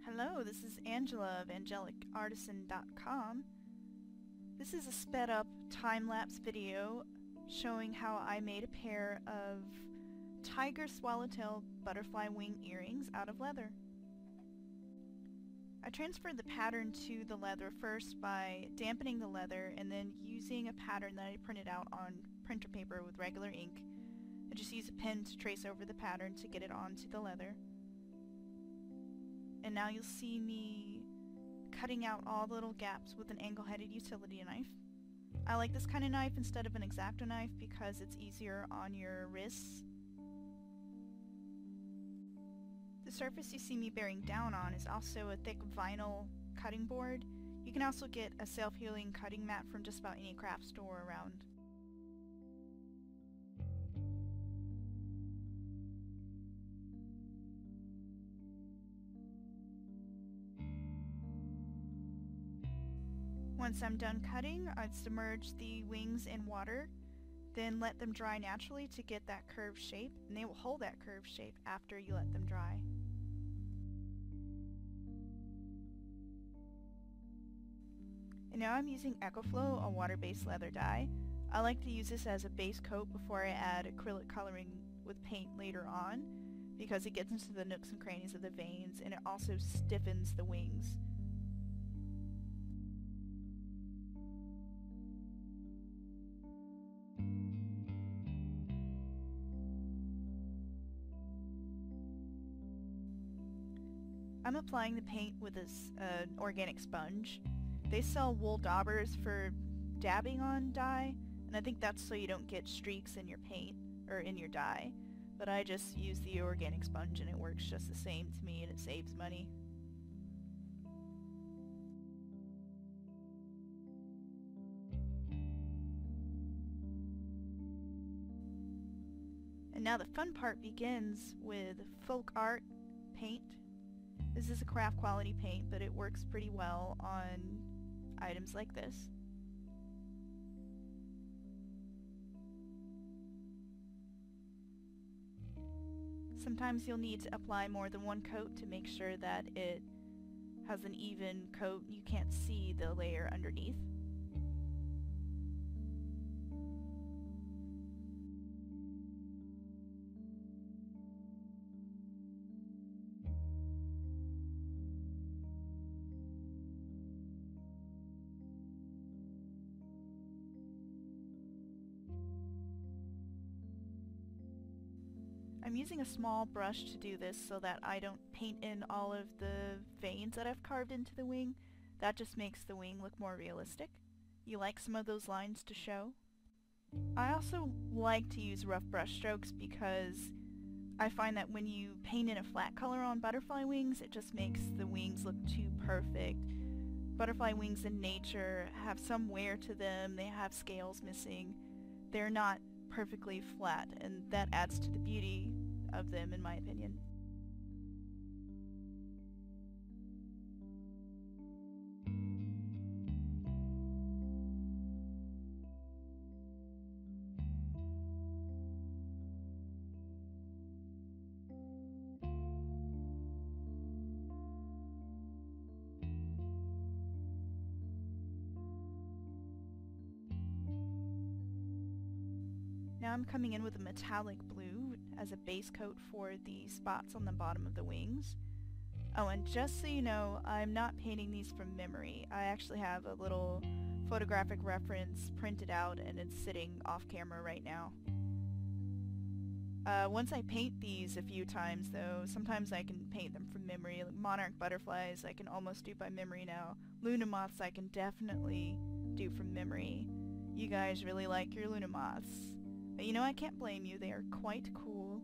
Hello, this is Angela of angelicartisan.com. This is a sped up time-lapse video showing how I made a pair of tiger swallowtail butterfly wing earrings out of leather. I transferred the pattern to the leather first by dampening the leather and then using a pattern that I printed out on printer paper with regular ink. I just used a pen to trace over the pattern to get it onto the leather. And now you'll see me cutting out all the little gaps with an angle-headed utility knife. I like this kind of knife instead of an X-Acto knife because it's easier on your wrists. The surface you see me bearing down on is also a thick vinyl cutting board. You can also get a self-healing cutting mat from just about any craft store around. Once I'm done cutting, I'd submerge the wings in water, then let them dry naturally to get that curved shape, and they will hold that curved shape after you let them dry. And now I'm using Eco-flo, a water-based leather dye. I like to use this as a base coat before I add acrylic coloring with paint later on, because it gets into the nooks and crannies of the veins, and it also stiffens the wings. I'm applying the paint with this organic sponge. They sell wool daubers for dabbing on dye, and I think that's so you don't get streaks in your paint, or in your dye. But I just use the organic sponge and it works just the same to me and it saves money. And now the fun part begins with Folkart paint. This is a craft quality paint, but it works pretty well on items like this. Sometimes you'll need to apply more than one coat to make sure that it has an even coat. You can't see the layer underneath. I'm using a small brush to do this so that I don't paint in all of the veins that I've carved into the wing. That just makes the wing look more realistic. You like some of those lines to show? I also like to use rough brush strokes because I find that when you paint in a flat color on butterfly wings, it just makes the wings look too perfect. Butterfly wings in nature have some wear to them, they have scales missing. They're not perfectly flat, and that adds to the beauty of them, in my opinion. Now I'm coming in with a metallic blue as a base coat for the spots on the bottom of the wings. Oh, and just so you know, I'm not painting these from memory. I actually have a little photographic reference printed out and it's sitting off camera right now. Once I paint these a few times though, sometimes I can paint them from memory. Like monarch butterflies I can almost do by memory now. Luna moths I can definitely do from memory. You guys really like your Luna moths. But you know, I can't blame you, they are quite cool.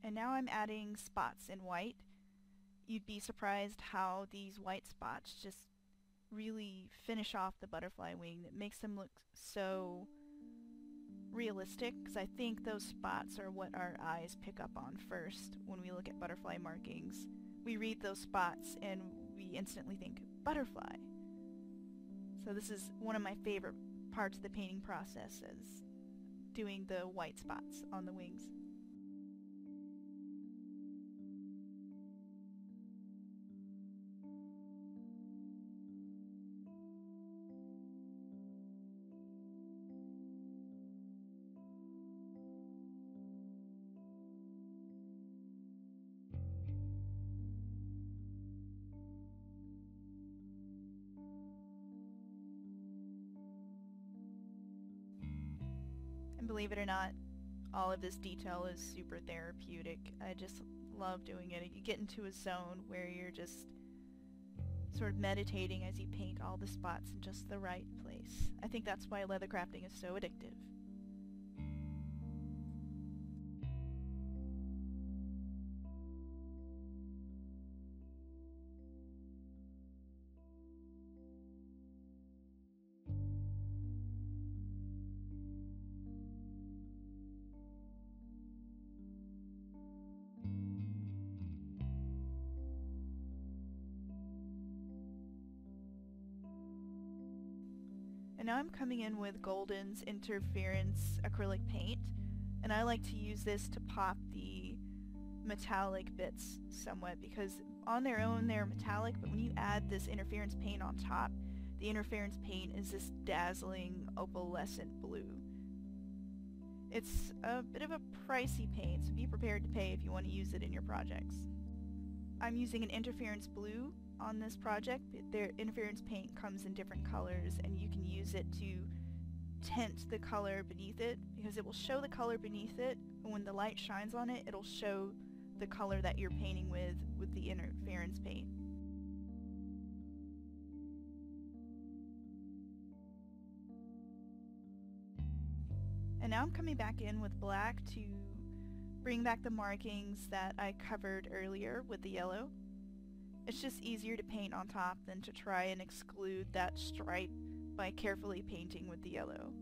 And now I'm adding spots in white. you'd be surprised how these white spots just really finish off the butterfly wing. That makes them look so realistic, because I think those spots are what our eyes pick up on first when we look at butterfly markings. We read those spots and we instantly think butterfly. So this is one of my favorite parts of the painting process, is doing the white spots on the wings. And believe it or not, all of this detail is super therapeutic. I just love doing it. You get into a zone where you're just sort of meditating as you paint all the spots in just the right place. I think that's why leather crafting is so addictive. And now I'm coming in with Golden's Interference acrylic paint, and I like to use this to pop the metallic bits somewhat, because on their own they're metallic, but when you add this interference paint on top, the interference paint is this dazzling opalescent blue. It's a bit of a pricey paint, so be prepared to pay if you want to use it in your projects. I'm using an interference blue on this project. Their interference paint comes in different colors, and you can use it to tint the color beneath it, because it will show the color beneath it, and when the light shines on it, it'll show the color that you're painting with the interference paint. And now I'm coming back in with black to bring back the markings that I covered earlier with the yellow. It's just easier to paint on top than to try and exclude that stripe by carefully painting with the yellow.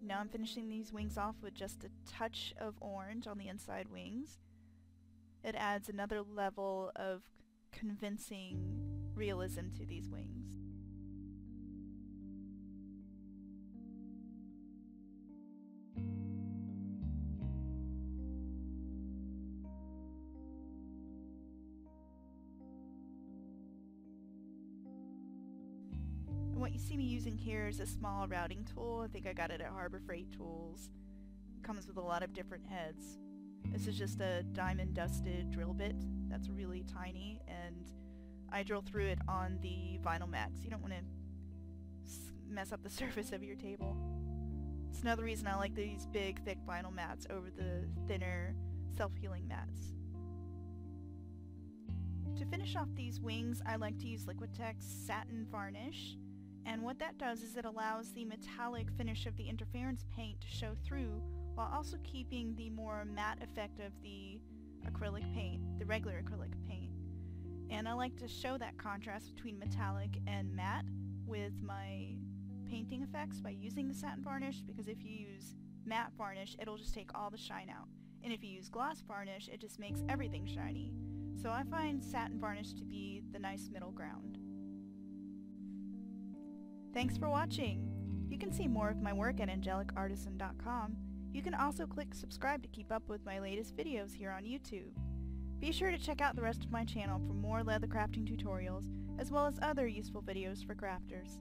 Now I'm finishing these wings off with just a touch of orange on the inside wings. It adds another level of convincing realism to these wings. What you see me using here is a small routing tool. I think I got it at Harbor Freight Tools. It comes with a lot of different heads. This is just a diamond dusted drill bit that's really tiny, and I drill through it on the vinyl mats. You don't want to mess up the surface of your table. It's another reason I like these big, thick vinyl mats over the thinner, self-healing mats. To finish off these wings, I like to use Liquitex Satin Varnish. And what that does is it allows the metallic finish of the interference paint to show through, while also keeping the more matte effect of the acrylic paint, the regular acrylic paint. And I like to show that contrast between metallic and matte with my painting effects by using the satin varnish, because if you use matte varnish, it'll just take all the shine out. And if you use gloss varnish, it just makes everything shiny. So I find satin varnish to be the nice middle ground. Thanks for watching! You can see more of my work at angelicartisan.com. You can also click subscribe to keep up with my latest videos here on YouTube. Be sure to check out the rest of my channel for more leather crafting tutorials, as well as other useful videos for crafters.